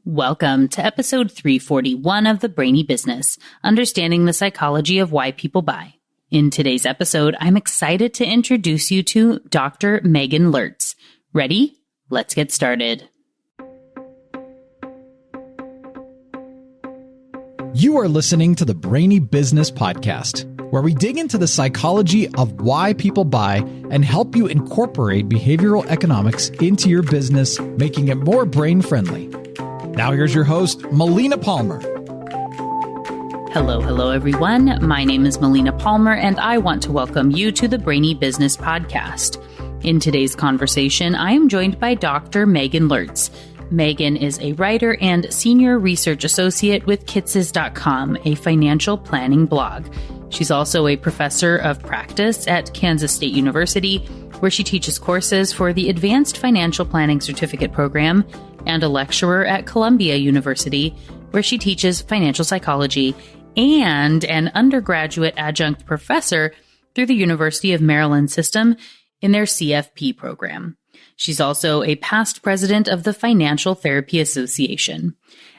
Welcome to episode 341 of the Brainy Business, Understanding the Psychology of Why People Buy. In today's episode, I'm excited to introduce you to Dr. Meghaan Lurtz. Ready? Let's get started. You are listening to the Brainy Business Podcast, where we dig into the psychology of why people buy and help you incorporate behavioral economics into your business, making it more brain-friendly. Now here's your host, Melina Palmer. Hello, everyone. My name is Melina Palmer, and I want to welcome you to the Brainy Business Podcast. In today's conversation, I am joined by Dr. Meghaan Lurtz. Meghaan is a writer and senior research associate with Kitces.com, a financial planning blog. She's also a professor of practice at Kansas State University, where she teaches courses for the Advanced Financial Planning Certificate Program, and a lecturer at Columbia University, where she teaches financial psychology, and an undergraduate adjunct professor through the University of Maryland system in their CFP program. She's also a past president of the Financial Therapy Association.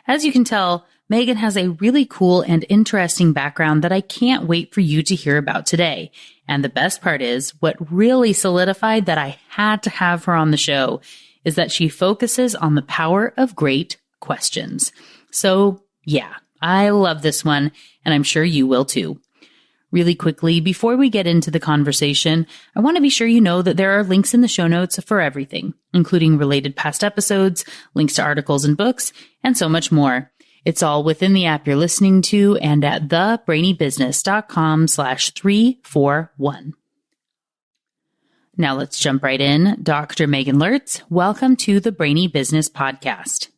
As you can tell, Meghaan has a really cool and interesting background that I can't wait for you to hear about today. And the best part is, what really solidified that I had to have her on the show is that she focuses on the power of great questions. So yeah, I love this one, and I'm sure you will too. Really quickly, before we get into the conversation, I want to be sure you know that there are links in the show notes for everything, including related past episodes, links to articles and books, and so much more. It's all within the app you're listening to and at thebrainybusiness.com/341. Now let's jump right in. Dr. Meghaan Lurtz, welcome to the Brainy Business Podcast.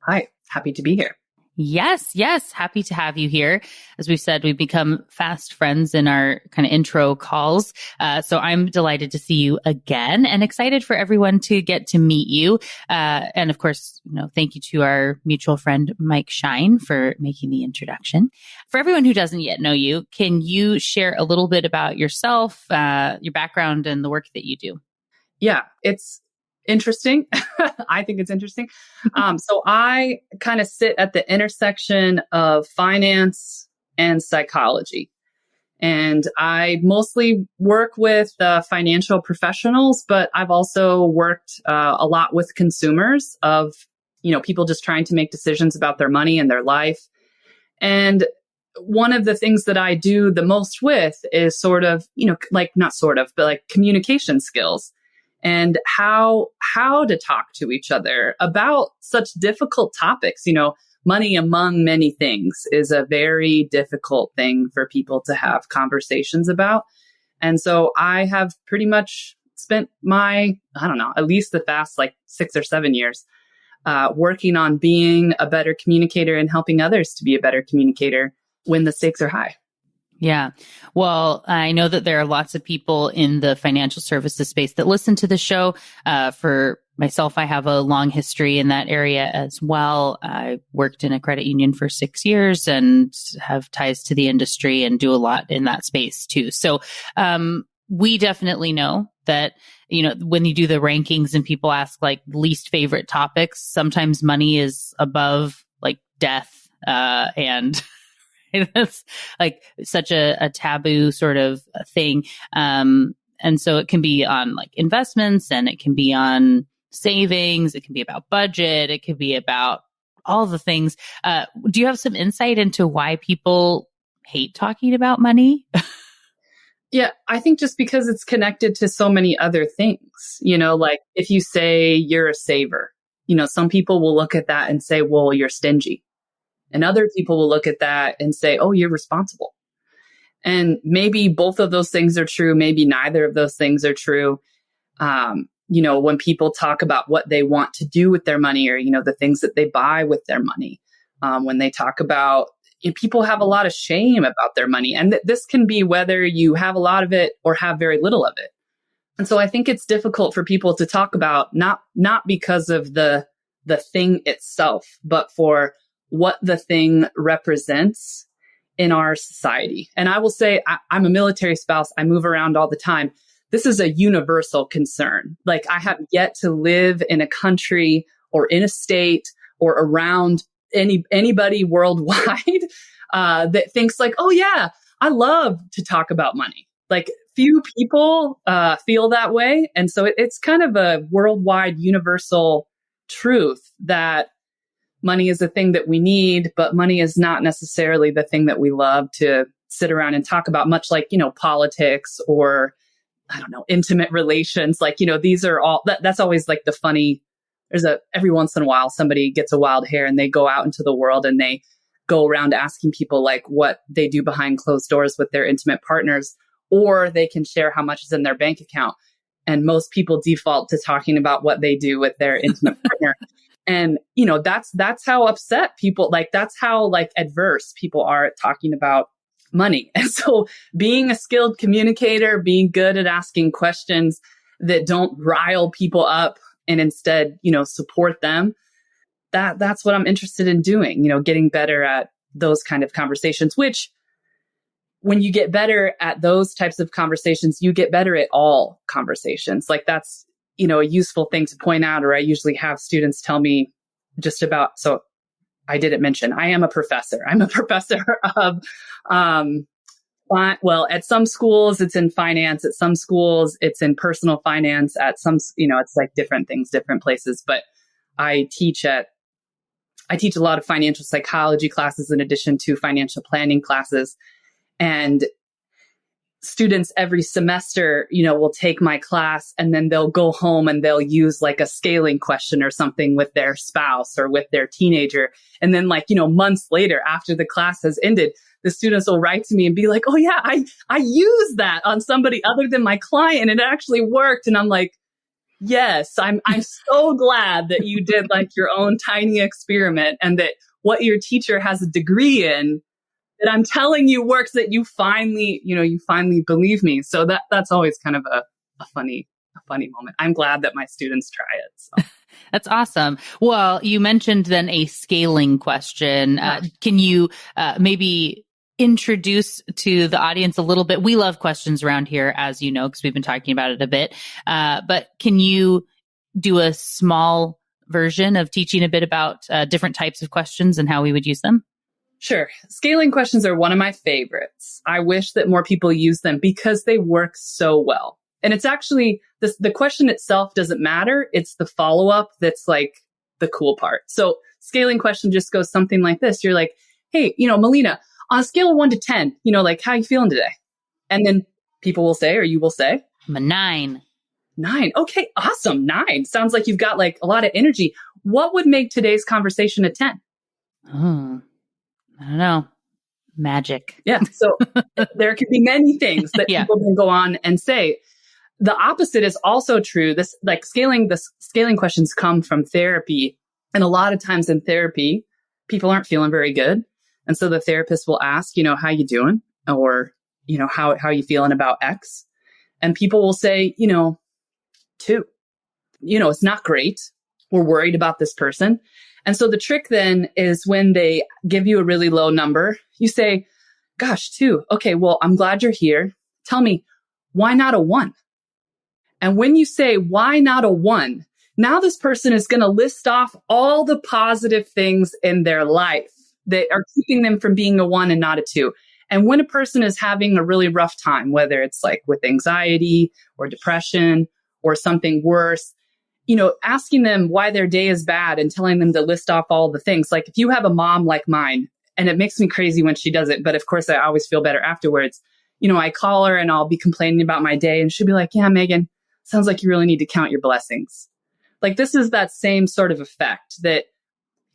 Hi, happy to be here. Yes. Happy to have you here. As we've said, we've become fast friends in our kind of intro calls. So I'm delighted to see you again and excited for everyone to get to meet you. And of course, thank you to our mutual friend, Mike Shine, for making the introduction. For everyone who doesn't yet know you, can you share a little bit about yourself, your background, and the work that you do? Yeah, it's interesting. I think it's interesting. So I kind of sit at the intersection of finance and psychology. And I mostly work with financial professionals, but I've also worked a lot with consumers of, people just trying to make decisions about their money and their life. And one of the things that I do the most with is communication skills. And how to talk to each other about such difficult topics. Money among many things is a very difficult thing for people to have conversations about. And so I have pretty much spent at least the past 6 or 7 years working on being a better communicator and helping others to be a better communicator when the stakes are high. Yeah. Well, I know that there are lots of people in the financial services space that listen to the show. For myself, I have a long history in that area as well. I worked in a credit union for 6 years and have ties to the industry and do a lot in that space too. So, we definitely know that, when you do the rankings and people ask least favorite topics, sometimes money is above death, and that's such a taboo sort of thing. And so it can be on investments, and it can be on savings. It can be about budget. It could be about all the things. Do you have some insight into why people hate talking about money? Yeah, I think just because it's connected to so many other things, if you say you're a saver, some people will look at that and say, well, you're stingy. And other people will look at that and say, oh, you're responsible. And maybe both of those things are true. Maybe neither of those things are true. When people talk about what they want to do with their money, or, the things that they buy with their money, when they talk about, people have a lot of shame about their money. And this can be whether you have a lot of it or have very little of it. And so I think it's difficult for people to talk about, not because of the thing itself, but for what the thing represents in our society. And I will say, I'm a military spouse. I move around all the time. This is a universal concern. I have yet to live in a country or in a state or around anybody worldwide that thinks like, oh yeah, I love to talk about money. Like few people feel that way. And so it's kind of a worldwide universal truth that money is a thing that we need, but money is not necessarily the thing that we love to sit around and talk about, much like, politics or, I don't know, intimate relations. Like, these are all, that's always like the funny, every once in a while, somebody gets a wild hair and they go out into the world and they go around asking people like what they do behind closed doors with their intimate partners, or they can share how much is in their bank account. And most people default to talking about what they do with their intimate partner. And, that's how upset people, like, that's how like adverse people are at talking about money. And so being a skilled communicator, being good at asking questions that don't rile people up and instead, support them, that's what I'm interested in doing, getting better at those kind of conversations, which when you get better at those types of conversations, you get better at all conversations. Like that's, a useful thing to point out, or I usually have students tell me just about, so I didn't mention, I am a professor. I'm a professor of, well, at some schools it's in finance, at some schools it's in personal finance, at some, it's like different things, different places. But I teach a lot of financial psychology classes in addition to financial planning classes. And students every semester, will take my class and then they'll go home and they'll use like a scaling question or something with their spouse or with their teenager. And then like, months later after the class has ended, the students will write to me and be like, oh yeah, I used that on somebody other than my client and it actually worked. And I'm like, yes, I'm so glad that you did like your own tiny experiment and that what your teacher has a degree in that I'm telling you works, that you finally believe me. So that's always kind of a funny moment. I'm glad that my students try it. So. That's awesome. Well, you mentioned then a scaling question. Can you maybe introduce to the audience a little bit? We love questions around here, as you know, because we've been talking about it a bit. But can you do a small version of teaching a bit about different types of questions and how we would use them? Sure. Scaling questions are one of my favorites. I wish that more people use them because they work so well. And it's actually, the question itself doesn't matter. It's the follow-up that's like the cool part. So scaling question just goes something like this. You're like, hey, Melina, on a scale of 1 to 10, like, how you feeling today? And then people will say, or you will say, I'm a 9. 9. Okay, awesome. 9. Sounds like you've got like a lot of energy. What would make today's conversation a 10? I don't know. Magic. Yeah. So there could be many things that people can go on and say. The opposite is also true. The scaling questions come from therapy. And a lot of times in therapy, people aren't feeling very good. And so the therapist will ask, how you doing? Or, how you feeling about X? And people will say, 2. It's not great. We're worried about this person. And so the trick then is when they give you a really low number, you say, gosh, 2. Okay, well, I'm glad you're here. Tell me, why not a 1? And when you say, why not a 1? Now this person is going to list off all the positive things in their life that are keeping them from being a 1 and not a 2. And when a person is having a really rough time, whether it's like with anxiety or depression or something worse, asking them why their day is bad and telling them to list off all the things. Like if you have a mom like mine, and it makes me crazy when she does it, but of course I always feel better afterwards. I call her and I'll be complaining about my day and she'll be like, yeah, Megan, sounds like you really need to count your blessings. Like this is that same sort of effect that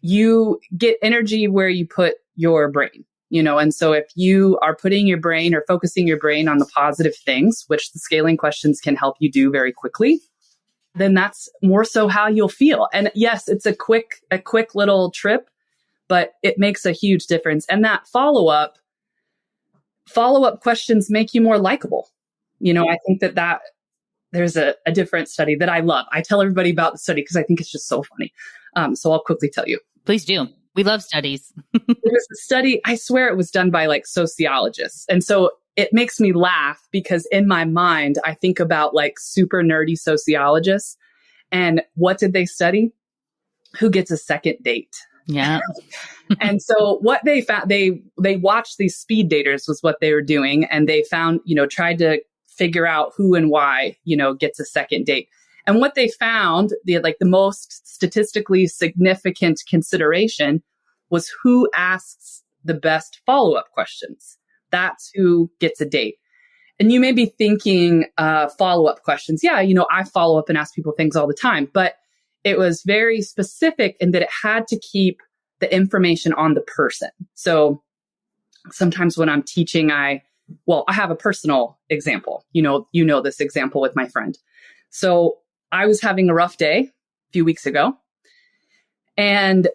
you get energy where you put your brain, and so if you are putting your brain or focusing your brain on the positive things, which the scaling questions can help you do very quickly, then that's more so how you'll feel. And yes, it's a quick little trip, but it makes a huge difference. And that follow-up questions make you more likable. I think that there's a different study that I love. I tell everybody about the study because I think it's just so funny. So I'll quickly tell you. Please do. We love studies. There was a study, I swear it was done by like sociologists. And so it makes me laugh because in my mind, I think about like super nerdy sociologists. And what did they study? who gets a second date. Yeah. And so what they found, they watched these speed daters was what they were doing. And they found, tried to figure out who and why, gets a second date. And what they found, the most statistically significant consideration was who asks the best follow-up questions. That's who gets a date. And you may be thinking, follow-up questions. Yeah, I follow up and ask people things all the time, but it was very specific in that it had to keep the information on the person. So sometimes when I'm teaching, I have a personal example. This example with my friend. So I was having a rough day a few weeks ago, and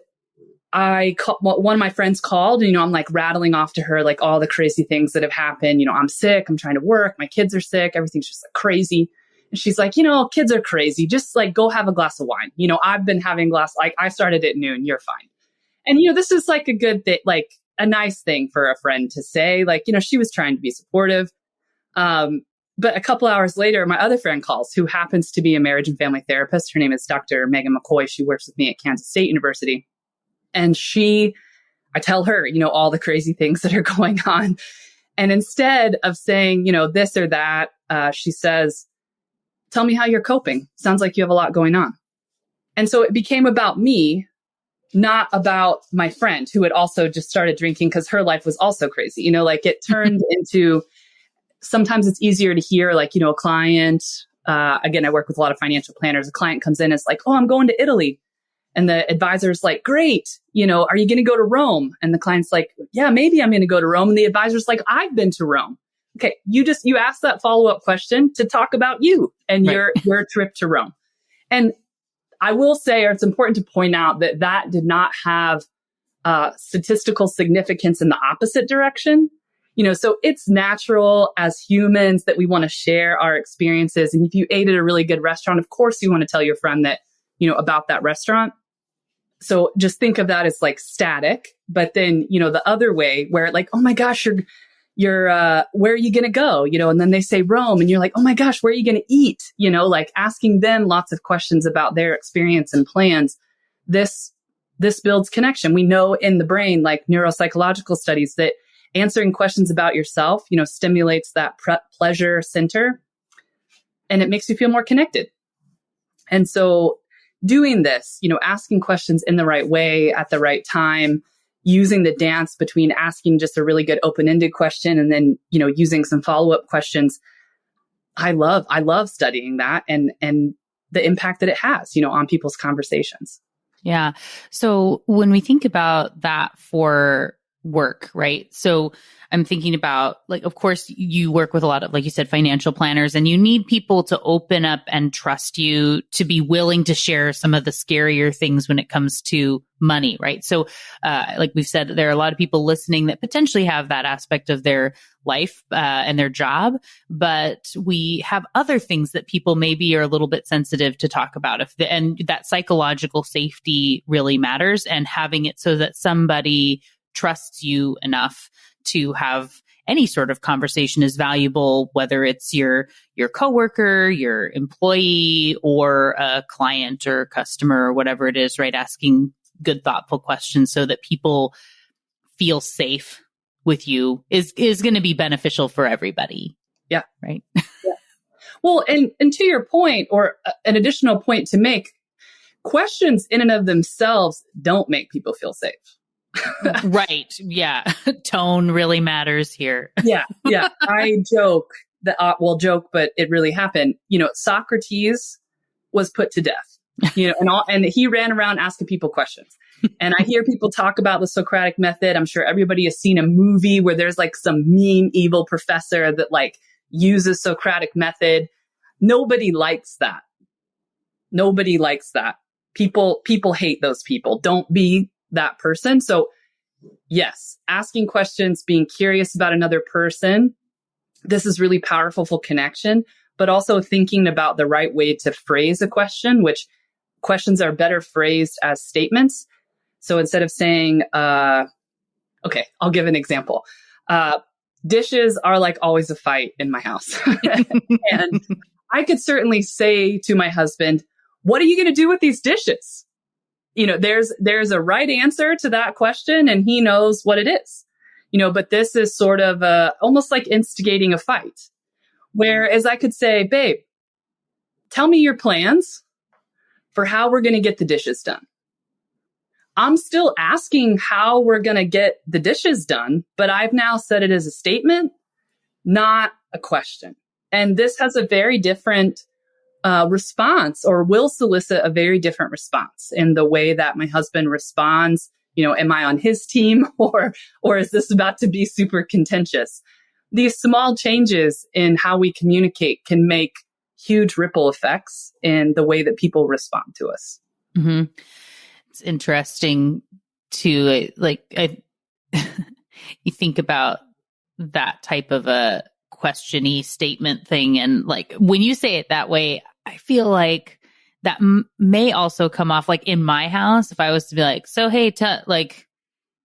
one of my friends called, and, I'm like rattling off to her, like all the crazy things that have happened. I'm sick. I'm trying to work. My kids are sick. Everything's just like crazy. And she's like, kids are crazy. Just like go have a glass of wine. I've been having I started at noon. You're fine. And, this is like a good thing, like a nice thing for a friend to say, like, she was trying to be supportive. But a couple hours later, my other friend calls, who happens to be a marriage and family therapist. Her name is Dr. Meghaan Lurtz. She works with me at Kansas State University. And I tell her, all the crazy things that are going on. And instead of saying, this or that, she says, tell me how you're coping. Sounds like you have a lot going on. And so it became about me, not about my friend who had also just started drinking because her life was also crazy. It turned into, sometimes it's easier to hear, a client, again, I work with a lot of financial planners. A client comes in, it's like, oh, I'm going to Italy. And the advisor's like, great, are you going to go to Rome? And the client's like, yeah, maybe I'm going to go to Rome. And the advisor's like, I've been to Rome. Okay. You ask that follow-up question to talk about you and right. your trip to Rome. And I will say, or it's important to point out that did not have statistical significance in the opposite direction. So it's natural as humans that we want to share our experiences. And if you ate at a really good restaurant, of course you want to tell your friend that, about that restaurant. So just think of that as like static, but then, the other way where like, oh my gosh, you're where are you going to go? And then they say Rome and you're like, oh my gosh, where are you going to eat? Like asking them lots of questions about their experience and plans. This builds connection. We know in the brain, like neuropsychological studies, that answering questions about yourself, stimulates that pleasure center, and it makes you feel more connected. And so doing this, asking questions in the right way at the right time, using the dance between asking just a really good open-ended question and then, using some follow-up questions. I love studying that and the impact that it has, on people's conversations. Yeah. So when we think about that for work, right? So I'm thinking about, like, of course, you work with a lot of, like you said, financial planners, and you need people to open up and trust you, to be willing to share some of the scarier things when it comes to money, right? So, like we've said, there are a lot of people listening that potentially have that aspect of their life and their job, but we have other things that people maybe are a little bit sensitive to talk about. And that psychological safety really matters, and having it so that somebody trusts you enough to have any sort of conversation is valuable, whether it's your coworker, your employee, or a client or customer or whatever it is, right? Asking good, thoughtful questions so that people feel safe with you is going to be beneficial for everybody. Yeah. Right. Yeah. Well, and to your point, or an additional point to make, questions in and of themselves don't make people feel safe. Right. Yeah. Tone really matters here. Yeah. I joke that, joke, but it really happened. Socrates was put to death, and he ran around asking people questions. And I hear people talk about the Socratic method. I'm sure everybody has seen a movie where there's like some mean, evil professor that like uses Socratic method. Nobody likes that. Nobody likes that. People hate those people. Don't be that person. So yes, asking questions, being curious about another person, this is really powerful for connection, but also thinking about the right way to phrase a question, which questions are better phrased as statements. So instead of saying, okay, I'll give an example. Dishes are like always a fight in my house. And I could certainly say to my husband, what are you going to do with these dishes? there's a right answer to that question and he knows what it is, but this is sort of almost like instigating a fight. Whereas I could say, babe, tell me your plans for how we're going to get the dishes done. I'm still asking how we're going to get the dishes done, but I've now said it as a statement, not a question. And this has a very different response, or will solicit a very different response in the way that my husband responds. Am I on his team or is this about to be super contentious? These small changes in how we communicate can make huge ripple effects in the way that people respond to us. Mm-hmm. It's interesting to you think about that type of a question-y statement thing. And like, when you say it that way, I feel like that may also come off like in my house. If I was to be like, so, hey,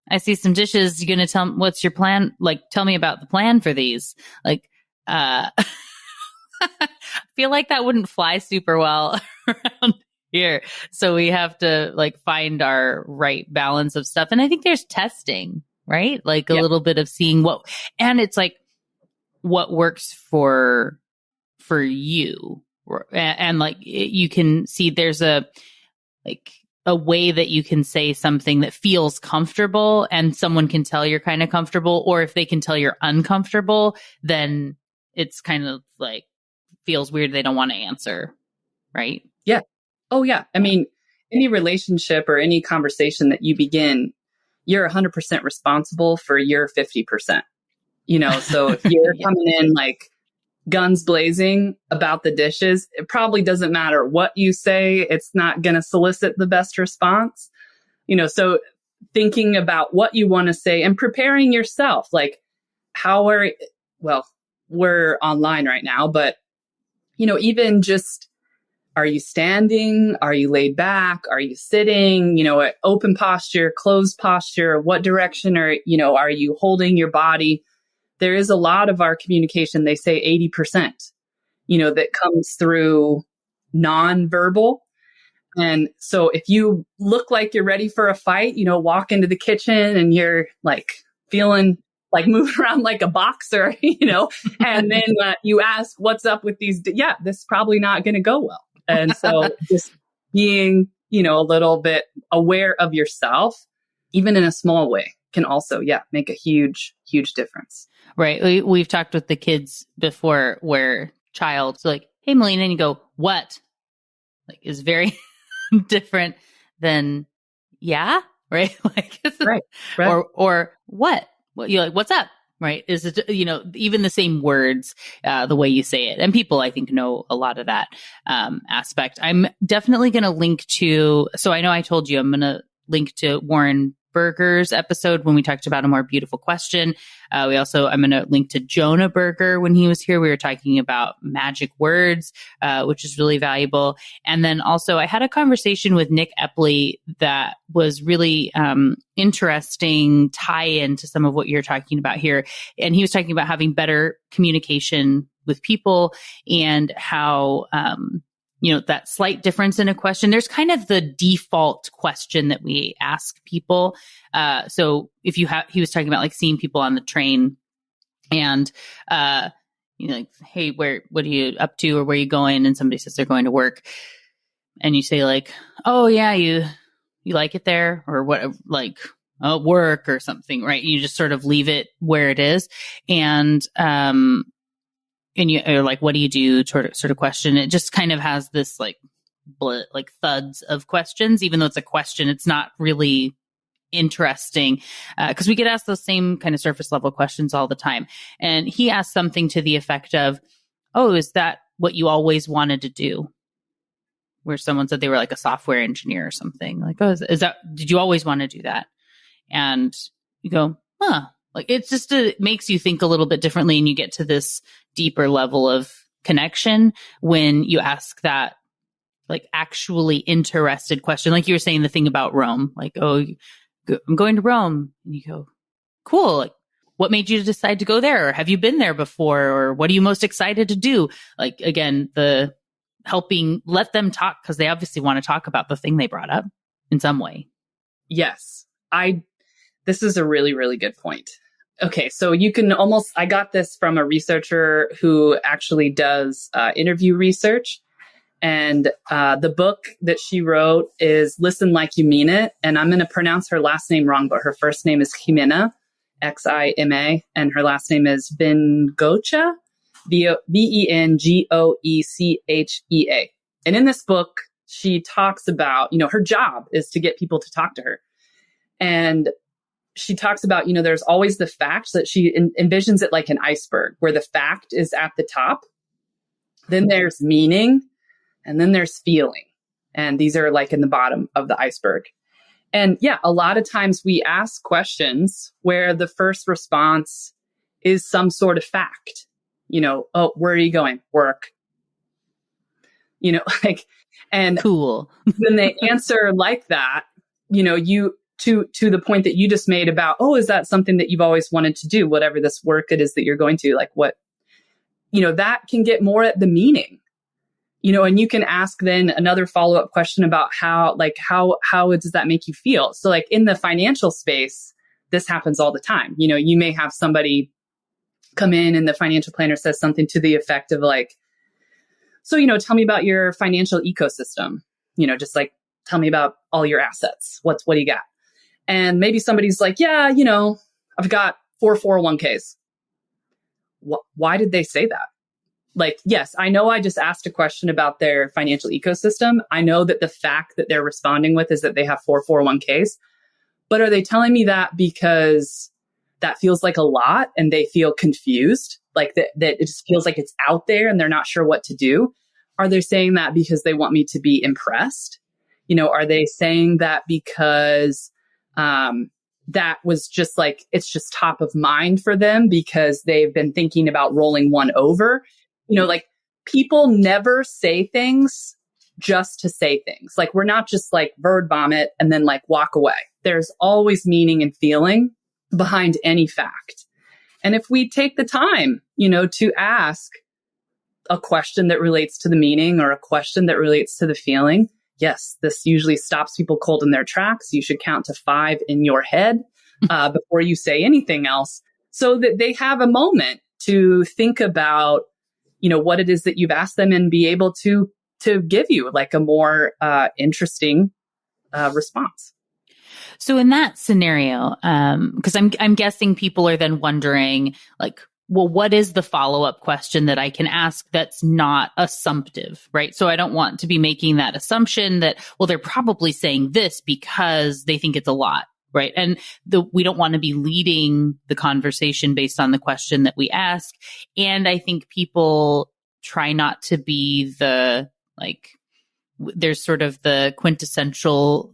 I see some dishes. You're going to tell me what's your plan? Like, tell me about the plan for these. Like, I feel like that wouldn't fly super well around here. So we have to find our right balance of stuff. And I think there's testing, right? Like a little bit of seeing and it's like what works for you. And you can see there's a way that you can say something that feels comfortable and someone can tell you're kind of comfortable, or if they can tell you're uncomfortable, then it's kind of feels weird. They don't want to answer. Right. Yeah. Oh yeah. I mean, any relationship or any conversation that you begin, you're 100% responsible for your 50%, so if you're coming in guns blazing about the dishes, it probably doesn't matter what you say. It's not going to solicit the best response, so thinking about what you want to say and preparing yourself, we're online right now, but, even just, are you standing? Are you laid back? Are you sitting, open posture, closed posture? What direction are you holding your body? There is a lot of our communication, they say 80%, that comes through nonverbal. And so if you look like you're ready for a fight, walk into the kitchen and you're feeling moving around like a boxer, and then you ask what's up with these. Yeah, this is probably not going to go well. And so just being, a little bit aware of yourself, even in a small way, can also, make a huge, huge difference. Right. We've talked with the kids before where child's like, hey, Melina, and you go, what? Is very different than, yeah. Right. Right. Or what? You're like, what's up? Right. Is it, even the same words, the way you say it. And people, I think, know a lot of that aspect. I'm definitely going to link to, so I know I told you I'm going to link to Warren Berger's episode when we talked about A More Beautiful Question. I'm going to link to Jonah Berger when he was here. We were talking about magic words, which is really valuable. And then also I had a conversation with Nick Epley that was really interesting tie-in to some of what you're talking about here. And he was talking about having better communication with people and how, that slight difference in a question. There's kind of the default question that we ask people. So if he was talking about seeing people on the train and, hey, what are you up to or where are you going? And somebody says they're going to work. And you say oh yeah, you like it there or what, work or something, right? You just sort of leave it where it is. And you are what do you do sort of question. It just kind of has this thuds of questions, even though it's a question, it's not really interesting. Cause we get asked those same kind of surface level questions all the time. And he asked something to the effect of, oh, is that what you always wanted to do? Where someone said they were a software engineer or something did you always want to do that? And you go, huh. It's just, it makes you think a little bit differently and you get to this deeper level of connection when you ask that actually interested question. Like you were saying the thing about Rome, oh, I'm going to Rome. And you go, cool. What made you decide to go there? Or have you been there before? Or what are you most excited to do? Again, the helping let them talk because they obviously want to talk about the thing they brought up. in some way. Yes. This is a really, really good point. Okay. So I got this from a researcher who actually does interview research. And the book that she wrote is Listen Like You Mean It. And I'm going to pronounce her last name wrong, but her first name is Ximena, Xima, and her last name is Bengoechea, Bengoechea. And in this book, she talks about, her job is to get people to talk to her. And she talks about, there's always the facts that she envisions it like an iceberg where the fact is at the top. Then there's meaning. And then there's feeling. And these are like in the bottom of the iceberg. And yeah, a lot of times we ask questions where the first response is some sort of fact. Oh, where are you going? Work. And cool. When they answer like that, you to the point that you just made about, oh, is that something that you've always wanted to do? Whatever this work it is that you're going to, like what, that can get more at the meaning. And you can ask then another follow-up question about how does that make you feel? So like in the financial space, this happens all the time. You may have somebody come in and the financial planner says something to the effect of like, so, tell me about your financial ecosystem, just like, tell me about all your assets. What do you got? And maybe somebody's like, yeah, I've got 4 401ks. Why did they say that? Like, yes, I know I just asked a question about their financial ecosystem. I know that the fact that they're responding with is that they have 4 401ks. But are they telling me that because that feels like a lot and they feel confused? Like that it just feels like it's out there and they're not sure what to do? Are they saying that because they want me to be impressed? Are they saying that because that was just like, it's just top of mind for them because they've been thinking about rolling one over? Like people never say things just to say things. Like we're not just like bird bomb it and then like walk away. There's always meaning and feeling behind any fact. And if we take the time, to ask a question that relates to the meaning or a question that relates to the feeling, yes, this usually stops people cold in their tracks. You should count to 5 in your head before you say anything else so that they have a moment to think about what it is that you've asked them and be able to give you like a more interesting response. So in that scenario, because I'm guessing people are then wondering like, well, what is the follow-up question that I can ask that's not assumptive, right? So I don't want to be making that assumption that, well, they're probably saying this because they think it's a lot. Right. And we don't want to be leading the conversation based on the question that we ask. And I think people try not to be there's sort of the quintessential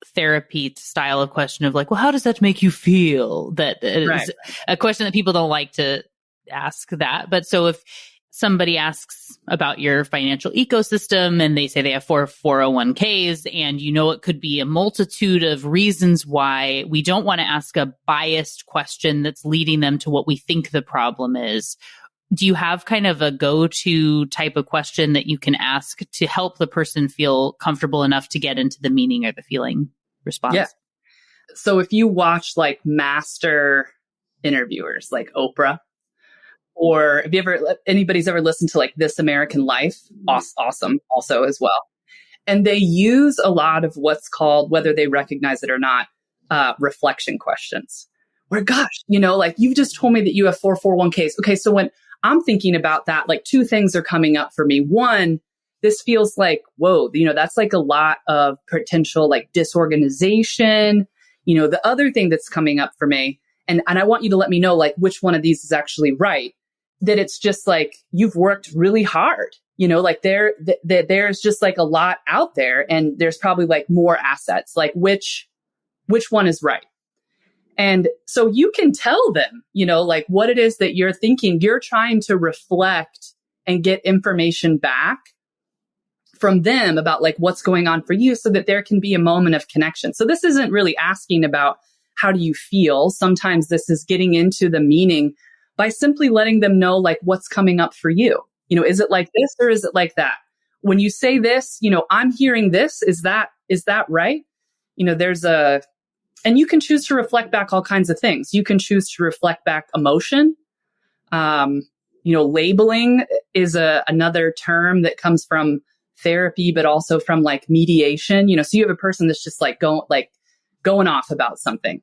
therapy style of question of like, well, how does that make you feel? That is a question that people don't like to ask that. But so if somebody asks about your financial ecosystem and they say they have 4 401ks and it could be a multitude of reasons why we don't want to ask a biased question that's leading them to what we think the problem is. Do you have kind of a go-to type of question that you can ask to help the person feel comfortable enough to get into the meaning or the feeling response? Yeah. So if you watch like master interviewers like Oprah, or if anybody's ever listened to like This American Life, awesome also as well. And they use a lot of what's called, whether they recognize it or not, reflection questions. Where, gosh, like you've just told me that you have 4 401ks. Okay, so when I'm thinking about that, like 2 things are coming up for me. One, this feels like, whoa, that's like a lot of potential like disorganization. The other thing that's coming up for me, and I want you to let me know like which one of these is actually right. That it's just like you've worked really hard, like there's just like a lot out there and there's probably like more assets, like which one is right. And so you can tell them, like what it is that you're thinking. You're trying to reflect and get information back from them about like what's going on for you so that there can be a moment of connection. So this isn't really asking about how do you feel. Sometimes this is getting into the meaning by simply letting them know like what's coming up for you. Is it like this or is it like that? When you say this, I'm hearing this. Is that right? and you can choose to reflect back all kinds of things. You can choose to reflect back emotion. Labeling is another term that comes from therapy, but also from like mediation. So you have a person that's just like going off about something.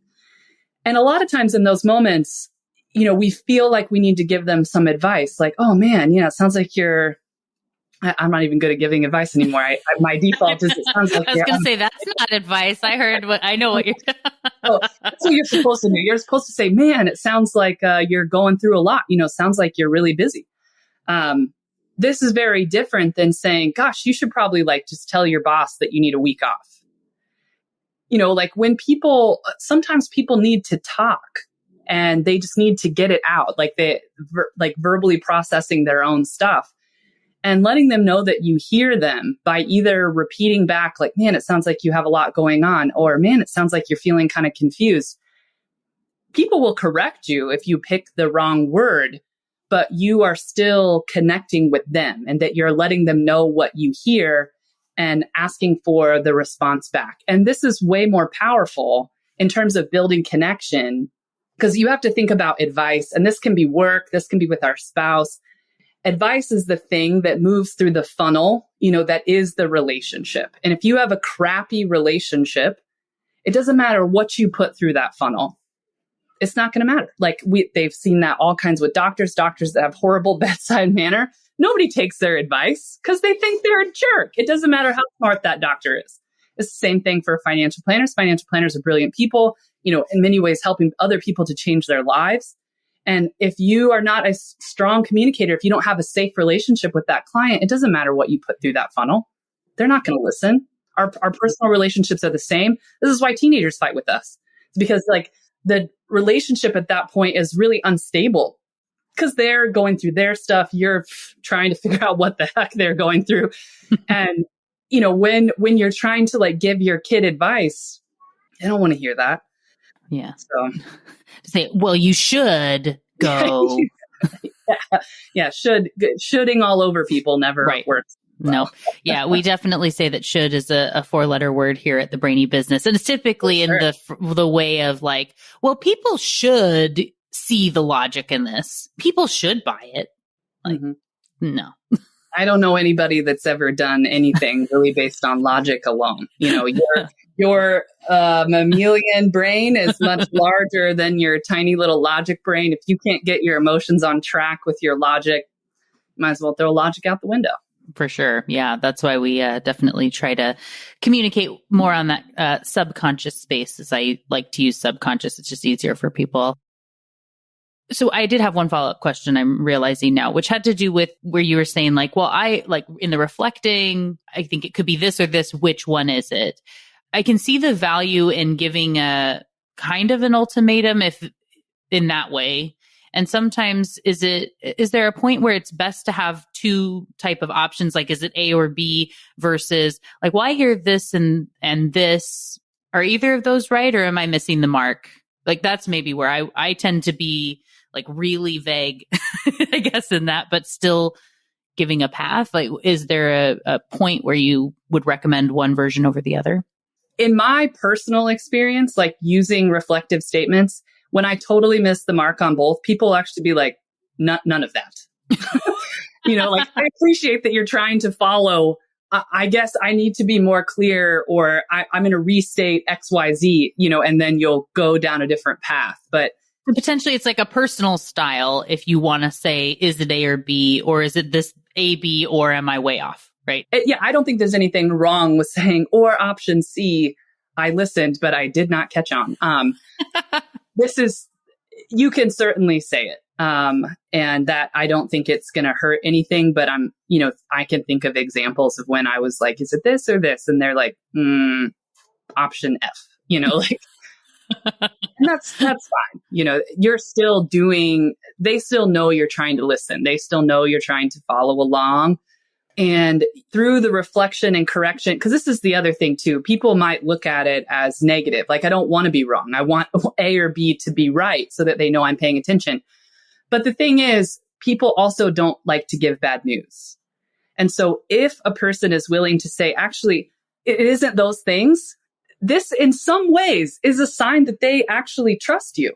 And a lot of times in those moments, we feel like we need to give them some advice, like, oh man, it sounds like I'm not even good at giving advice anymore. My default is it sounds like I was going to say, that's not advice. I know what you're Oh, that's what you're supposed to do. You're supposed to say, man, it sounds like you're going through a lot. Sounds like you're really busy. This is very different than saying, gosh, you should probably just tell your boss that you need a week off. When sometimes people need to talk and they just need to get it out, verbally processing their own stuff. And letting them know that you hear them by either repeating back, like, man, it sounds like you have a lot going on, or man, it sounds like you're feeling kind of confused. People will correct you if you pick the wrong word, but you are still connecting with them and that you're letting them know what you hear and asking for the response back. And this is way more powerful in terms of building connection, because you have to think about advice, and this can be work, this can be with our spouse. Advice is the thing that moves through the funnel, that is the relationship. And if you have a crappy relationship, it doesn't matter what you put through that funnel. It's not going to matter. They've seen that all kinds with doctors that have horrible bedside manner. Nobody takes their advice because they think they're a jerk. It doesn't matter how smart that doctor is. It's the same thing for financial planners. Financial planners are brilliant people, in many ways helping other people to change their lives. And if you are not a strong communicator, if you don't have a safe relationship with that client, it doesn't matter what you put through that funnel. They're not going to listen. Our personal relationships are the same. This is why teenagers fight with us. It's because the relationship at that point is really unstable because they're going through their stuff. You're trying to figure out what the heck they're going through. And, when you're trying to give your kid advice, they don't want to hear that. Yeah. So say, well, you should go. Shoulding all over people never works. No. Yeah. We definitely say that should is a 4-letter word here at the Brainy Business. And it's typically in the way of well, people should see the logic in this. People should buy it. No. I don't know anybody that's ever done anything really based on logic alone. Your mammalian brain is much larger than your tiny little logic brain. If you can't get your emotions on track with your logic, you might as well throw logic out the window. For sure. Yeah. That's why we definitely try to communicate more on that subconscious space, as I like to use subconscious. It's just easier for people. So I did have one follow-up question I'm realizing now, which had to do with where you were saying I in the reflecting, I think it could be this or this. Which one is it? I can see the value in giving a kind of an ultimatum if in that way. And sometimes is there a point where it's best to have two type of options? Is it A or B versus I hear this and this, are either of those right? Or am I missing the mark? That's maybe where I tend to be really vague, I guess, in that, but still giving a path. Is there a point where you would recommend one version over the other? In my personal experience, using reflective statements, when I totally miss the mark on both, people actually be like, none of that. I appreciate that you're trying to follow. I guess I need to be more clear, or I'm going to restate XYZ, and then you'll go down a different path. But potentially it's a personal style. If you want to say, is it A or B, or is it this A, B, or am I way off? Right. Yeah. I don't think there's anything wrong with saying, or option C, I listened, but I did not catch on. You can certainly say it. And that I don't think it's going to hurt anything, but I can think of examples of when I was like, is it this or this? And they're like, option F, and that's fine. You're still they still know you're trying to listen. They still know you're trying to follow along. And through the reflection and correction, because this is the other thing too, people might look at it as negative. I don't want to be wrong. I want A or B to be right so that they know I'm paying attention. But the thing is, people also don't like to give bad news. And so if a person is willing to say, actually, it isn't those things, this in some ways is a sign that they actually trust you.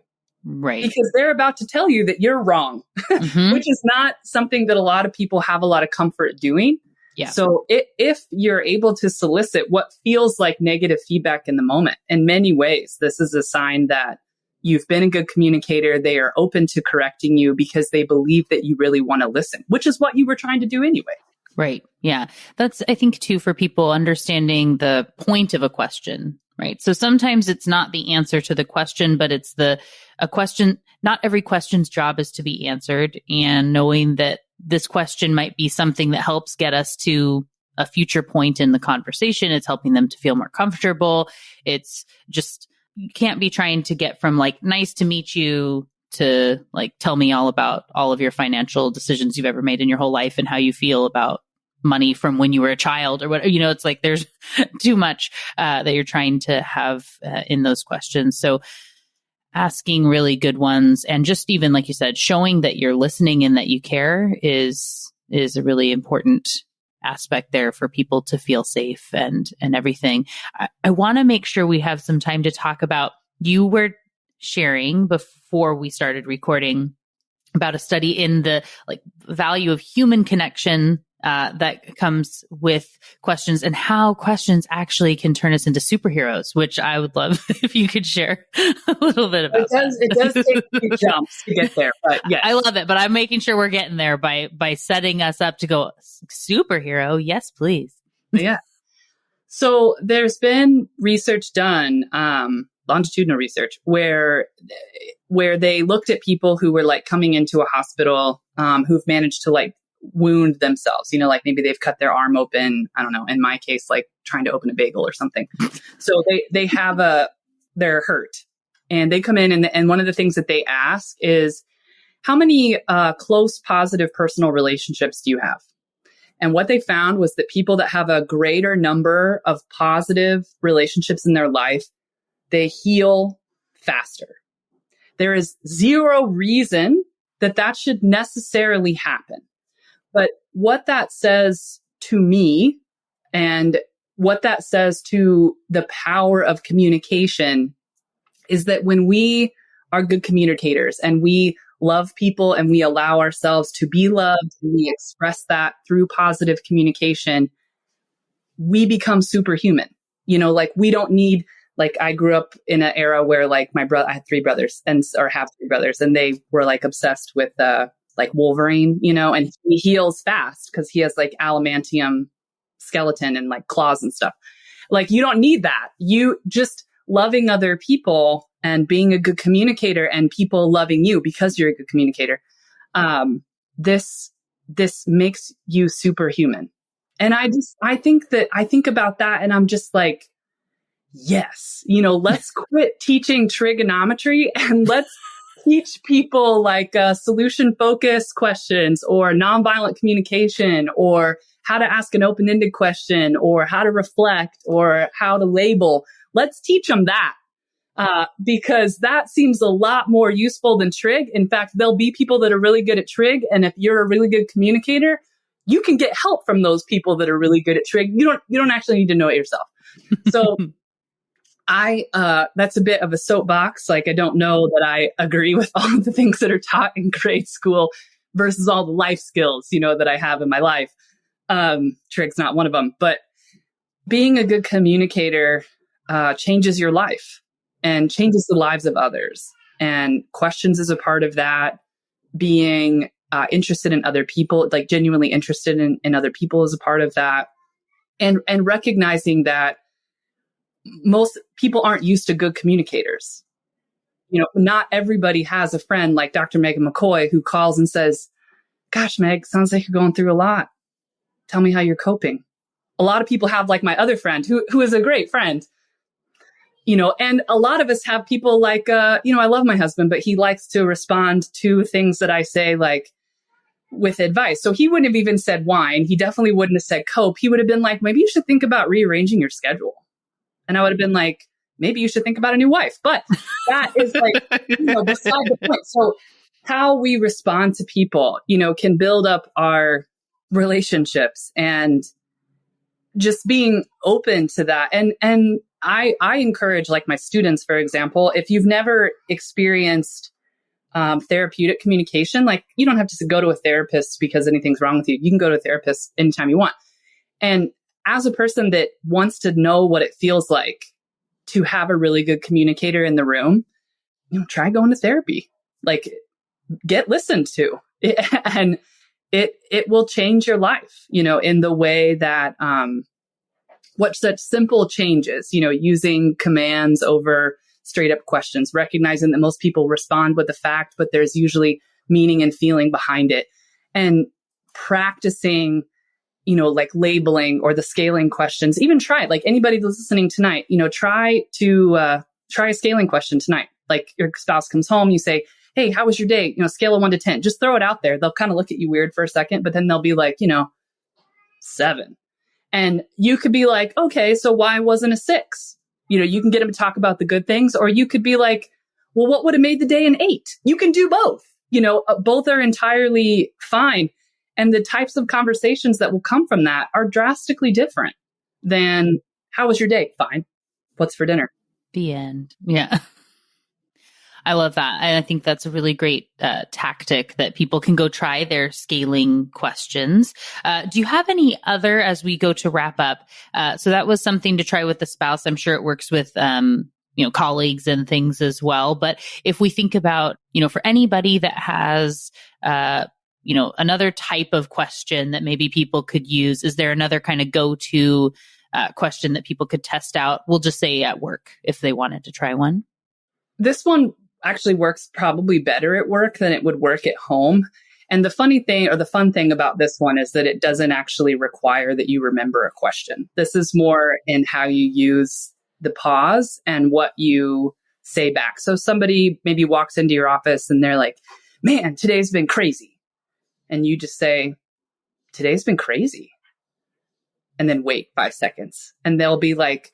Right. Because they're about to tell you that you're wrong, which is not something that a lot of people have a lot of comfort doing. Yeah. So if you're able to solicit what feels like negative feedback in the moment, in many ways, this is a sign that you've been a good communicator. They are open to correcting you because they believe that you really want to listen, which is what you were trying to do anyway. Right. Yeah. That's, I think, too, for people understanding the point of a question, right? So sometimes it's not the answer to the question, but it's a question. Not every question's job is to be answered, and knowing that this question might be something that helps get us to a future point in the conversation. It's helping them to feel more comfortable. It's just, you can't be trying to get from like, nice to meet you, to like, tell me all about all of your financial decisions you've ever made in your whole life and how you feel about money from when you were a child or whatever. It's like there's too much that you're trying to have in those questions. So asking really good ones, and just even like you said, showing that you're listening and that you care is a really important aspect there for people to feel safe and everything. I want to make sure we have some time to talk about, you were sharing before we started recording about a study in the like value of human connection that comes with questions, and how questions actually can turn us into superheroes, which I would love if you could share a little bit about. It does take a few jumps to get there, but yes. I love it, but I'm making sure we're getting there by setting us up to go superhero. Yes, please. Yeah. So there's been research done, longitudinal research, where they looked at people who were like coming into a hospital, who've managed to like wound themselves, like maybe they've cut their arm open. I don't know. In my case, like trying to open a bagel or something. So they have they're hurt, and they come in, and one of the things that they ask is, how many close, positive personal relationships do you have? And what they found was that people that have a greater number of positive relationships in their life, they heal faster. There is zero reason that should necessarily happen. But what that says to me, and what that says to the power of communication, is that when we are good communicators and we love people and we allow ourselves to be loved, and we express that through positive communication, we become superhuman. Like we don't need, like I grew up in an era where like I had three brothers and they were like obsessed with like Wolverine, and he heals fast because he has like adamantium skeleton and like claws and stuff. Like you don't need that. You just loving other people and being a good communicator, and people loving you because you're a good communicator. This makes you superhuman. And I think about that, and I'm just like, yes, let's quit teaching trigonometry and let's teach people like solution-focused questions, or nonviolent communication, or how to ask an open-ended question, or how to reflect, or how to label. Let's teach them that because that seems a lot more useful than trig. In fact, there'll be people that are really good at trig, and if you're a really good communicator, you can get help from those people that are really good at trig. You don't actually need to know it yourself. So that's a bit of a soapbox. Like, I don't know that I agree with all of the things that are taught in grade school versus all the life skills, that I have in my life. Trig's not one of them, but being a good communicator changes your life and changes the lives of others. And questions is a part of that. Being interested in other people, like genuinely interested in other people, is a part of that. And recognizing that most people aren't used to good communicators. Not everybody has a friend like Dr. Megan McCoy who calls and says, gosh, Meg, sounds like you're going through a lot. Tell me how you're coping. A lot of people have like my other friend who is a great friend, and a lot of us have people like, I love my husband, but he likes to respond to things that I say, like with advice. So he wouldn't have even said wine. He definitely wouldn't have said cope. He would have been like, maybe you should think about rearranging your schedule. And I would have been like, maybe you should think about a new wife. But that is like, beside the point. So how we respond to people, can build up our relationships, and just being open to that. And I encourage, like, my students, for example, if you've never experienced therapeutic communication, like, you don't have to go to a therapist because anything's wrong with you. You can go to a therapist anytime you want. And as a person that wants to know what it feels like to have a really good communicator in the room, try going to therapy. Like, get listened to, and it will change your life, in the way that, what such simple changes, using commands over straight up questions, recognizing that most people respond with a fact, but there's usually meaning and feeling behind it, and practicing, like labeling or the scaling questions. Even try it. Like, anybody that's listening tonight, try a scaling question tonight. Like, your spouse comes home, you say, hey, how was your day? Scale of 1 to 10. Just throw it out there. They'll kind of look at you weird for a second, but then they'll be like, 7. And you could be like, okay, so why wasn't a 6? You can get them to talk about the good things, or you could be like, well, what would have made the day an 8? You can do both. Both are entirely fine. And the types of conversations that will come from that are drastically different than, how was your day? Fine. What's for dinner? The end. Yeah. I love that. And I think that's a really great tactic that people can go try their scaling questions. Do you have any other, as we go to wrap up? So that was something to try with the spouse. I'm sure it works with, colleagues and things as well. But if we think about, for anybody that has, another type of question that maybe people could use, is there another kind of go-to question that people could test out? We'll just say at work if they wanted to try one. This one actually works probably better at work than it would work at home. And the funny thing, or the fun thing about this one, is that it doesn't actually require that you remember a question. This is more in how you use the pause and what you say back. So somebody maybe walks into your office and they're like, man, today's been crazy. And you just say, today's been crazy. And then wait 5 seconds. And they'll be like,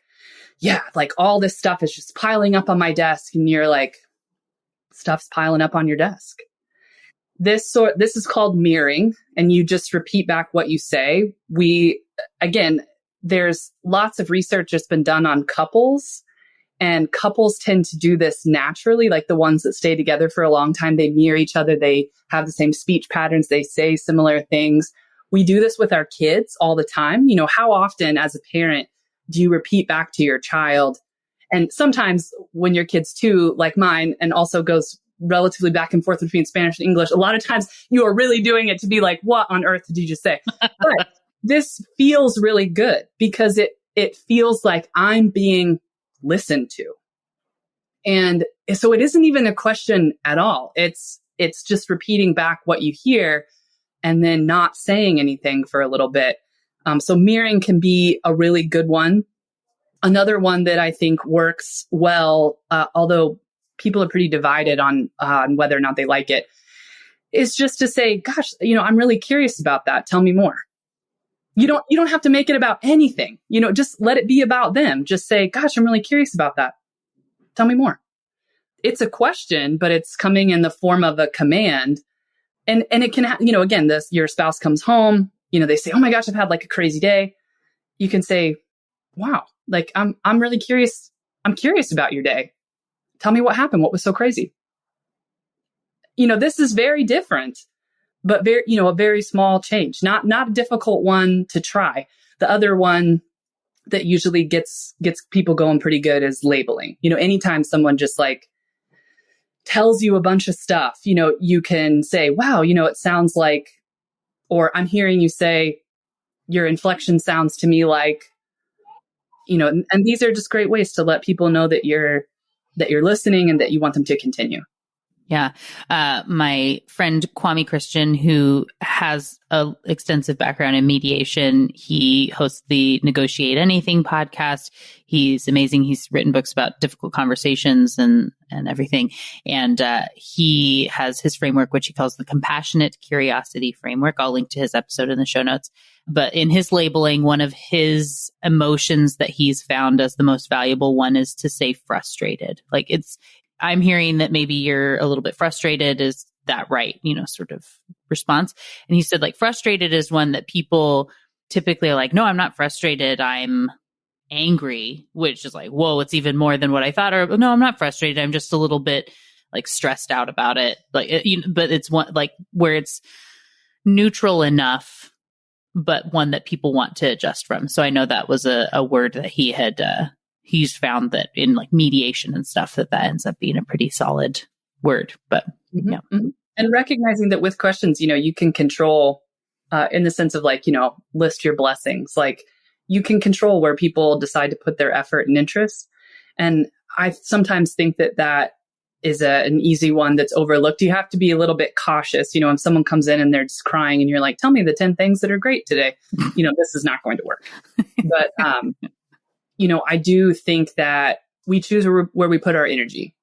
yeah, like all this stuff is just piling up on my desk. And you're like, stuff's piling up on your desk. This is called mirroring, and you just repeat back what you say. There's lots of research that's been done on couples, and couples tend to do this naturally. Like, the ones that stay together for a long time, they mirror each other. They have the same speech patterns. They say similar things. We do this with our kids all the time. How often as a parent do you repeat back to your child? And sometimes when your kids too, like mine, and also goes relatively back and forth between Spanish and English, a lot of times you are really doing it to be like, what on earth did you just say? But this feels really good because it feels like I'm being listened to. And so it isn't even a question at all. It's just repeating back what you hear and then not saying anything for a little bit. So mirroring can be a really good one. Another one that I think works well, although people are pretty divided on whether or not they like it, is just to say, gosh, I'm really curious about that. Tell me more. You don't have to make it about anything. Just let it be about them. Just say, gosh, I'm really curious about that. Tell me more. It's a question, but it's coming in the form of a command. And it can, again, your spouse comes home, they say, oh my gosh, I've had like a crazy day. You can say, wow, like, I'm really curious. I'm curious about your day. Tell me what happened. What was so crazy? This is very different, but very, a very small change, not a difficult one to try. The other one that usually gets people going pretty good is labeling. Anytime someone just like tells you a bunch of stuff, you can say, wow, it sounds like, or I'm hearing you say, your inflection sounds to me like, and these are just great ways to let people know that you're listening and that you want them to continue. Yeah. My friend Kwame Christian, who has an extensive background in mediation, he hosts the Negotiate Anything podcast. He's amazing. He's written books about difficult conversations and everything. And he has his framework, which he calls the Compassionate Curiosity Framework. I'll link to his episode in the show notes. But in his labeling, one of his emotions that he's found as the most valuable one is to say frustrated. Like, I'm hearing that maybe you're a little bit frustrated. Is that right? Sort of response. And he said, like, frustrated is one that people typically are like, no, I'm not frustrated. I'm angry, which is like, whoa, it's even more than what I thought. Or no, I'm not frustrated. I'm just a little bit like stressed out about it. Like, but it's one like where it's neutral enough, but one that people want to adjust from. So I know that was a word that he had, he's found that in like mediation and stuff that ends up being a pretty solid word. But yeah. Mm-hmm. And recognizing that with questions, you can control in the sense of like, list your blessings. Like you can control where people decide to put their effort and interest. And I sometimes think that is an easy one that's overlooked. You have to be a little bit cautious. If someone comes in and they're just crying and you're like, tell me the 10 things that are great today, this is not going to work. But, I do think that we choose where we put our energy.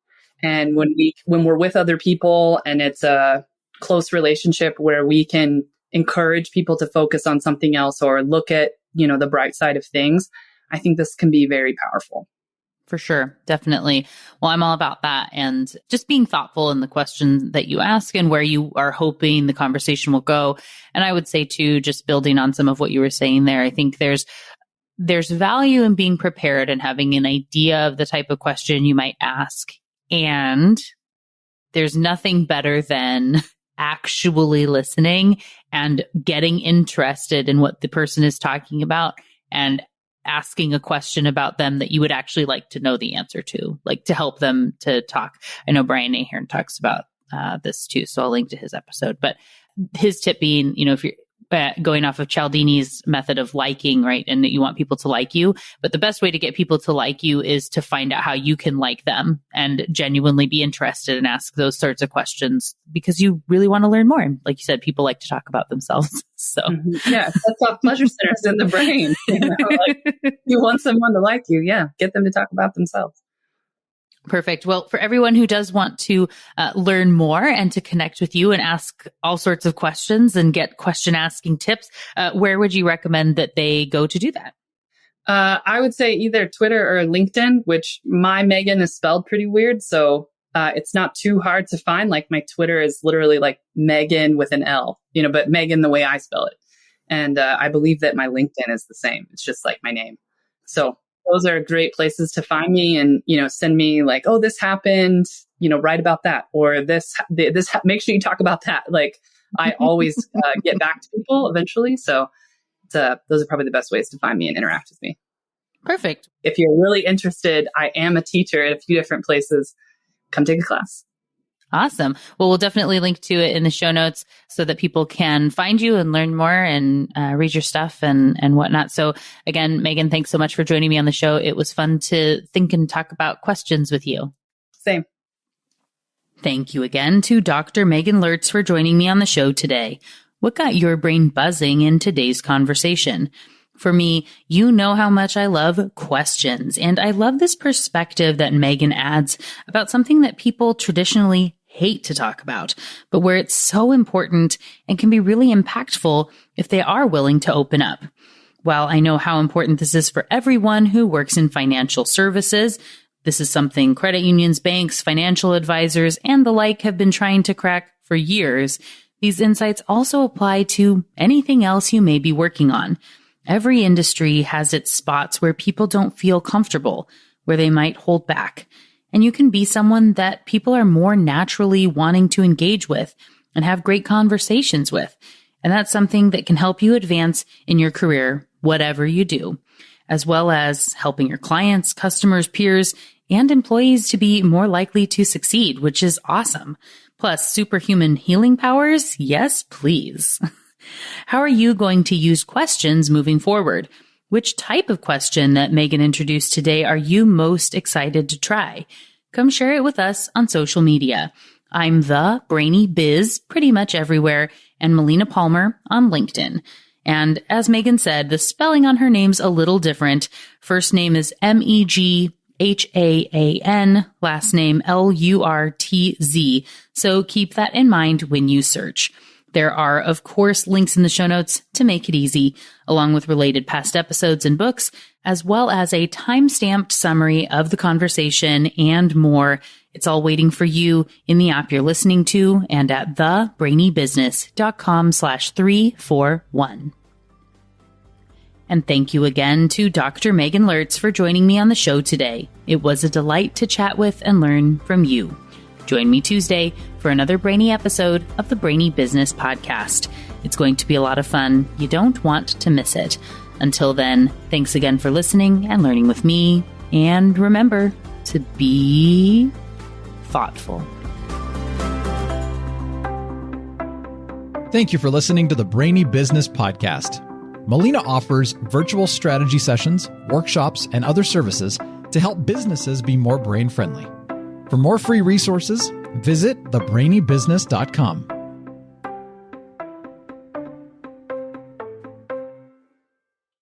And when we're with other people and it's a close relationship where we can encourage people to focus on something else or look at, the bright side of things, I think this can be very powerful. For sure. Definitely. Well, I'm all about that. And just being thoughtful in the questions that you ask and where you are hoping the conversation will go. And I would say too, just building on some of what you were saying there, I think there's value in being prepared and having an idea of the type of question you might ask. And there's nothing better than actually listening and getting interested in what the person is talking about and asking a question about them that you would actually like to know the answer to, like to help them to talk. I know Brian Ahern talks about this too, so I'll link to his episode. But his tip being, if you're going off of Cialdini's method of liking, right? And that you want people to like you. But the best way to get people to like you is to find out how you can like them and genuinely be interested and ask those sorts of questions because you really want to learn more. Like you said, people like to talk about themselves. So yeah, that's all pleasure centers in the brain. Like, you want someone to like you. Yeah. Get them to talk about themselves. Perfect. Well, for everyone who does want to learn more and to connect with you and ask all sorts of questions and get question asking tips, where would you recommend that they go to do that? I would say either Twitter or LinkedIn, which my Meghan is spelled pretty weird. So it's not too hard to find. Like my Twitter is literally like Meghan with an L, but Meghan the way I spell it. And I believe that my LinkedIn is the same. It's just like my name. So those are great places to find me and, send me like, oh, this happened, write about that. Or this, make sure you talk about that. Like I always get back to people eventually. So those are probably the best ways to find me and interact with me. Perfect. If you're really interested, I am a teacher at a few different places. Come take a class. Awesome. Well, we'll definitely link to it in the show notes so that people can find you and learn more and read your stuff and whatnot. So again, Meghan, thanks so much for joining me on the show. It was fun to think and talk about questions with you. Same. Thank you again to Dr. Meghaan Lurtz for joining me on the show today. What got your brain buzzing in today's conversation? For me, you know how much I love questions, and I love this perspective that Meghan adds about something that people traditionally hate to talk about, but where it's so important and can be really impactful if they are willing to open up. While I know how important this is for everyone who works in financial services, this is something credit unions, banks, financial advisors, and the like have been trying to crack for years. These insights also apply to anything else you may be working on. Every industry has its spots where people don't feel comfortable, where they might hold back. And you can be someone that people are more naturally wanting to engage with and have great conversations with. And that's something that can help you advance in your career, whatever you do, as well as helping your clients, customers, peers, and employees to be more likely to succeed, which is awesome. Plus, superhuman healing powers? Yes, please. How are you going to use questions moving forward? Which type of question that Meghan introduced today are you most excited to try? Come share it with us on social media. I'm the Brainy Biz pretty much everywhere and Melina Palmer on LinkedIn. And as Meghan said, the spelling on her name's a little different. First name is Meghaan, last name Lurtz. So keep that in mind when you search. There are, of course, links in the show notes to make it easy, along with related past episodes and books, as well as a time-stamped summary of the conversation and more. It's all waiting for you in the app you're listening to and at thebrainybusiness.com/341. And thank you again to Dr. Meghaan Lurtz for joining me on the show today. It was a delight to chat with and learn from you. Join me Tuesday for another Brainy episode of the Brainy Business Podcast. It's going to be a lot of fun. You don't want to miss it. Until then, thanks again for listening and learning with me. And remember to be thoughtful. Thank you for listening to the Brainy Business Podcast. Melina offers virtual strategy sessions, workshops, and other services to help businesses be more brain-friendly. For more free resources, visit thebrainybusiness.com.